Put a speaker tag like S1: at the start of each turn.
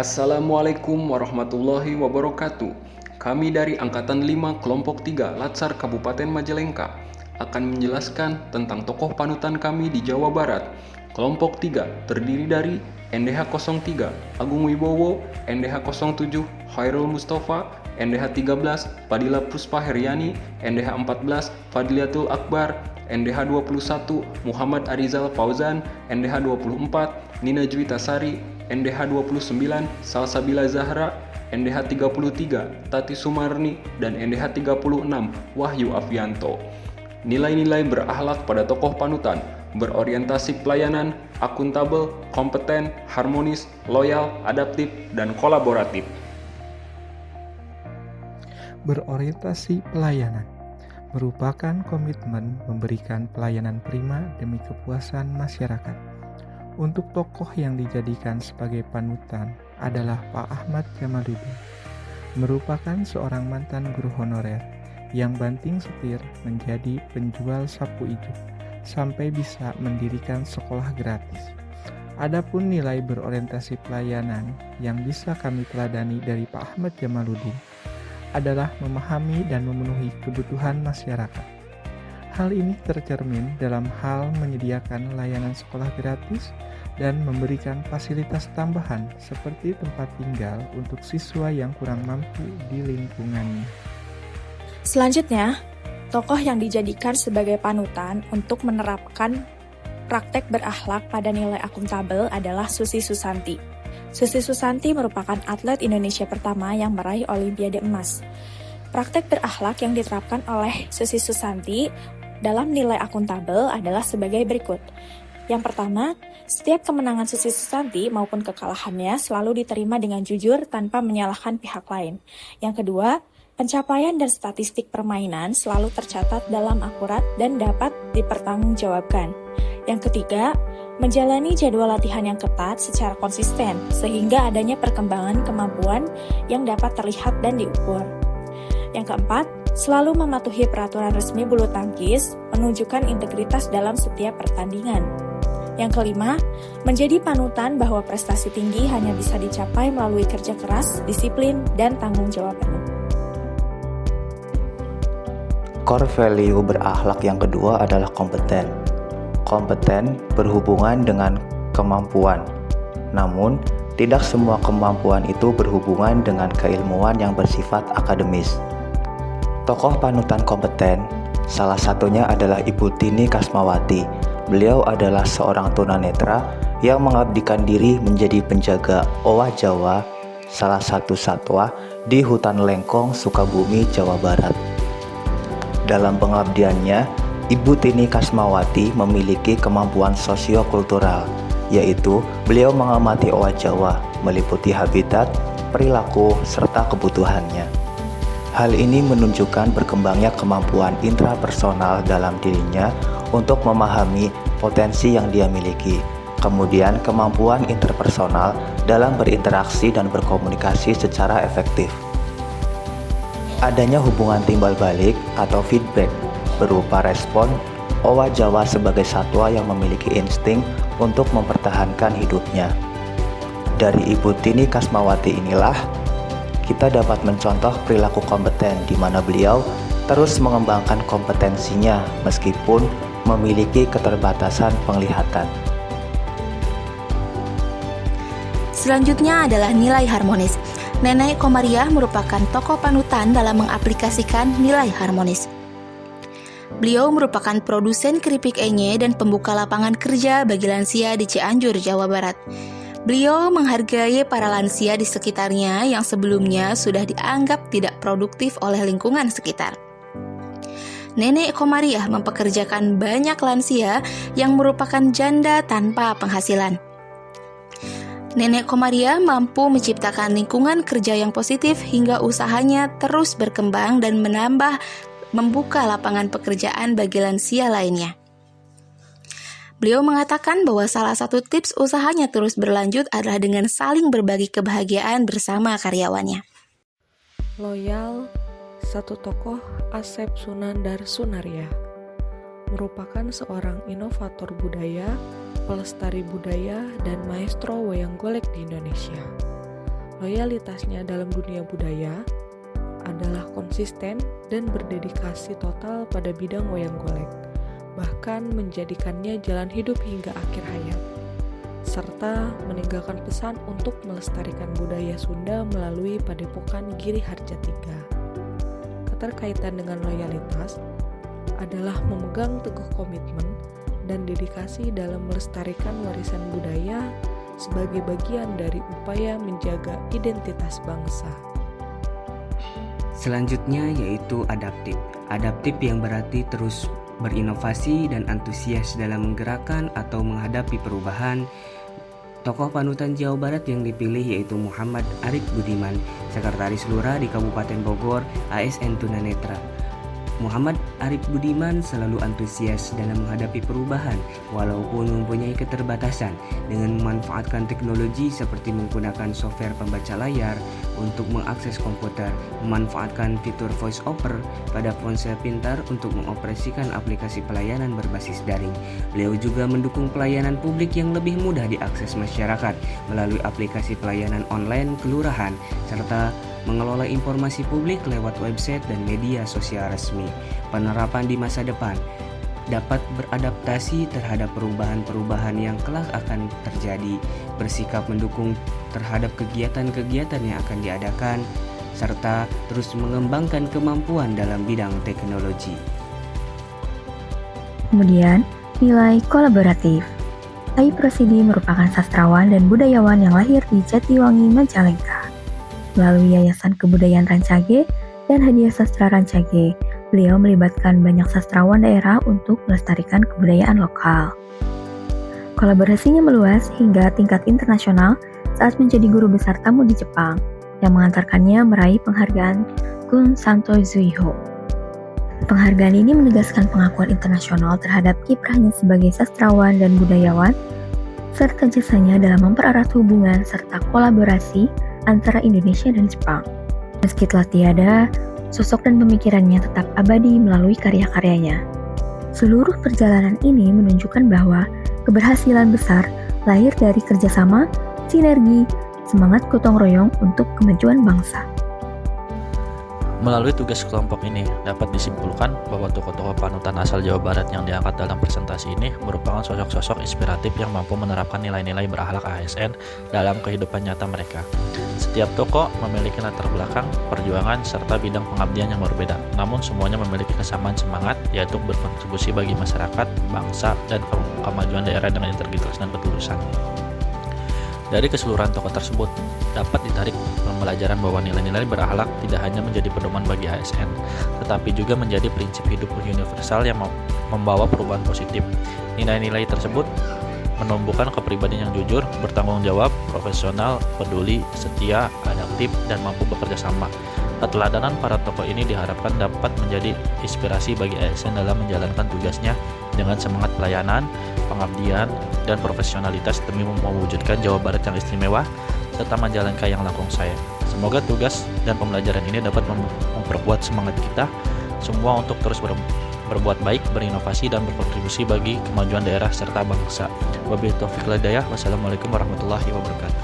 S1: Assalamualaikum warahmatullahi wabarakatuh. Kami dari Angkatan 5 Kelompok 3 Latsar Kabupaten Majalengka akan menjelaskan tentang tokoh panutan kami di Jawa Barat. Kelompok 3 terdiri dari NDH 03 Agung Wibowo, NDH 07 Khairul Mustafa, NDH 13 Padilla Puspa Heriani, NDH 14 Fadliatul Akbar, NDH 21 Muhammad Arizal Fauzan, NDH 24 Nina Juwitasari, NDH 29 Salsabila Zahra, NDH 33 Tati Sumarni, dan NDH 36 Wahyu Afianto. Nilai-nilai berakhlak pada tokoh panutan: berorientasi pelayanan, akuntabel, kompeten, harmonis, loyal, adaptif, dan kolaboratif.
S2: Berorientasi pelayanan merupakan komitmen memberikan pelayanan prima demi kepuasan masyarakat. Untuk tokoh yang dijadikan sebagai panutan adalah Pak Ahmad Jamaluddin, merupakan seorang mantan guru honorer yang banting setir menjadi penjual sapu ijuk sampai bisa mendirikan sekolah gratis. Adapun nilai berorientasi pelayanan yang bisa kami teladani dari Pak Ahmad Jamaluddin adalah memahami dan memenuhi kebutuhan masyarakat. Hal ini tercermin dalam hal menyediakan layanan sekolah gratis dan memberikan fasilitas tambahan seperti tempat tinggal untuk siswa yang kurang mampu di lingkungannya.
S3: Selanjutnya, tokoh yang dijadikan sebagai panutan untuk menerapkan praktek berakhlak pada nilai akuntabel adalah Susi Susanti. Susi Susanti merupakan atlet Indonesia pertama yang meraih Olimpiade emas. Praktek berakhlak yang diterapkan oleh Susi Susanti dalam nilai akuntabel adalah sebagai berikut. Yang pertama, setiap kemenangan Susi Susanti maupun kekalahannya selalu diterima dengan jujur tanpa menyalahkan pihak lain. Yang kedua, pencapaian dan statistik permainan selalu tercatat dalam akurat dan dapat dipertanggungjawabkan. Yang ketiga, menjalani jadwal latihan yang ketat secara konsisten sehingga adanya perkembangan kemampuan yang dapat terlihat dan diukur. Yang keempat, selalu mematuhi peraturan resmi bulu tangkis, menunjukkan integritas dalam setiap pertandingan. Yang kelima, menjadi panutan bahwa prestasi tinggi hanya bisa dicapai melalui kerja keras, disiplin, dan tanggung jawab penuh.
S4: Core value berakhlak yang kedua adalah kompeten. Kompeten berhubungan dengan kemampuan, namun tidak semua kemampuan itu berhubungan dengan keilmuan yang bersifat akademis. Tokoh panutan kompeten, salah satunya adalah Ibu Tini Kasmawati. Beliau adalah seorang tunanetra yang mengabdikan diri menjadi penjaga Owa Jawa, salah satu satwa di hutan Lengkong, Sukabumi, Jawa Barat. Dalam pengabdiannya, Ibu Tini Kasmawati memiliki kemampuan sosiokultural, yaitu beliau mengamati owa Jawa, meliputi habitat, perilaku, serta kebutuhannya. Hal ini menunjukkan berkembangnya kemampuan intrapersonal dalam dirinya untuk memahami potensi yang dia miliki, kemudian kemampuan interpersonal dalam berinteraksi dan berkomunikasi secara efektif. Adanya hubungan timbal balik atau feedback berupa respon owa Jawa sebagai satwa yang memiliki insting untuk mempertahankan hidupnya. Dari Ibu Tini Kasmawati inilah kita dapat mencontoh perilaku kompeten di mana beliau terus mengembangkan kompetensinya meskipun memiliki keterbatasan penglihatan.
S5: Selanjutnya adalah nilai harmonis. Nenek Komariah merupakan tokoh panutan dalam mengaplikasikan nilai harmonis. Beliau merupakan produsen keripik enye dan pembuka lapangan kerja bagi lansia di Cianjur, Jawa Barat. Beliau menghargai para lansia di sekitarnya yang sebelumnya sudah dianggap tidak produktif oleh lingkungan sekitar. Nenek Komariah mempekerjakan banyak lansia yang merupakan janda tanpa penghasilan. Nenek Komariah mampu menciptakan lingkungan kerja yang positif hingga usahanya terus berkembang dan membuka lapangan pekerjaan bagi lansia lainnya. Beliau mengatakan bahwa salah satu tips usahanya terus berlanjut adalah dengan saling berbagi kebahagiaan bersama karyawannya.
S6: Loyal, satu tokoh Asep Sunandar Sunaria, merupakan seorang inovator budaya, pelestari budaya, dan maestro wayang golek di Indonesia. Loyalitasnya dalam dunia budaya adalah konsisten dan berdedikasi total pada bidang wayang golek, bahkan menjadikannya jalan hidup hingga akhir hayat, serta meninggalkan pesan untuk melestarikan budaya Sunda melalui Padepokan Giri Harjatiga. Keterkaitan dengan loyalitas adalah memegang teguh komitmen dan dedikasi dalam melestarikan warisan budaya sebagai bagian dari upaya menjaga identitas bangsa.
S7: Selanjutnya yaitu adaptif. Adaptif yang berarti terus berinovasi dan antusias dalam menggerakkan atau menghadapi perubahan. Tokoh panutan Jawa Barat yang dipilih yaitu Muhammad Arif Budiman, Sekretaris Lurah di Kabupaten Bogor, ASN Tunanetra. Muhammad Arif Budiman selalu antusias dalam menghadapi perubahan walaupun mempunyai keterbatasan dengan memanfaatkan teknologi seperti menggunakan software pembaca layar untuk mengakses komputer, memanfaatkan fitur voice over pada ponsel pintar untuk mengoperasikan aplikasi pelayanan berbasis daring. Beliau juga mendukung pelayanan publik yang lebih mudah diakses masyarakat melalui aplikasi pelayanan online kelurahan serta mengelola informasi publik lewat website dan media sosial resmi. Penerapan di masa depan dapat beradaptasi terhadap perubahan-perubahan yang kelak akan terjadi, bersikap mendukung terhadap kegiatan-kegiatan yang akan diadakan, serta terus mengembangkan kemampuan dalam bidang teknologi.
S8: Kemudian, nilai kolaboratif. Taib Rosidi merupakan sastrawan dan budayawan yang lahir di Jatiwangi, Majalengka. Melalui Yayasan Kebudayaan Rancage dan Hadiah Sastra Rancage, beliau melibatkan banyak sastrawan daerah untuk melestarikan kebudayaan lokal. Kolaborasinya meluas hingga tingkat internasional saat menjadi guru besar tamu di Jepang, yang mengantarkannya meraih penghargaan Gun Santo Zuiho. Penghargaan ini menegaskan pengakuan internasional terhadap kiprahnya sebagai sastrawan dan budayawan, serta jasanya dalam mempererat hubungan serta kolaborasi antara Indonesia dan Jepang. Meski telah tiada, sosok dan pemikirannya tetap abadi melalui karya-karyanya. Seluruh perjalanan ini menunjukkan bahwa keberhasilan besar lahir dari kerjasama, sinergi, semangat gotong royong untuk kemajuan bangsa.
S9: Melalui tugas kelompok ini, dapat disimpulkan bahwa tokoh-tokoh panutan asal Jawa Barat yang diangkat dalam presentasi ini merupakan sosok-sosok inspiratif yang mampu menerapkan nilai-nilai berakhlak ASN dalam kehidupan nyata mereka. Setiap tokoh memiliki latar belakang, perjuangan, serta bidang pengabdian yang berbeda, namun semuanya memiliki kesamaan semangat, yaitu berkontribusi bagi masyarakat, bangsa, dan kemajuan daerah dengan integritas dan ketulusan. Dari keseluruhan tokoh tersebut, dapat ditarik pembelajaran bahwa nilai-nilai berakhlak tidak hanya menjadi pedoman bagi ASN, tetapi juga menjadi prinsip hidup universal yang membawa perubahan positif. Nilai-nilai tersebut menumbuhkan kepribadian yang jujur, bertanggung jawab, profesional, peduli, setia, adaptif, dan mampu bekerja sama. Keteladanan para tokoh ini diharapkan dapat menjadi inspirasi bagi ASN dalam menjalankan tugasnya dengan semangat pelayanan, pengabdian, dan profesionalitas demi mewujudkan Jawa Barat yang istimewa serta Majalengka yang langkung saya. Semoga tugas dan pembelajaran ini dapat memperkuat semangat kita semua untuk terus berbuat baik, berinovasi, dan berkontribusi bagi kemajuan daerah serta bangsa. Wabillahi taufiq wal hidayah. Wassalamualaikum warahmatullahi wabarakatuh.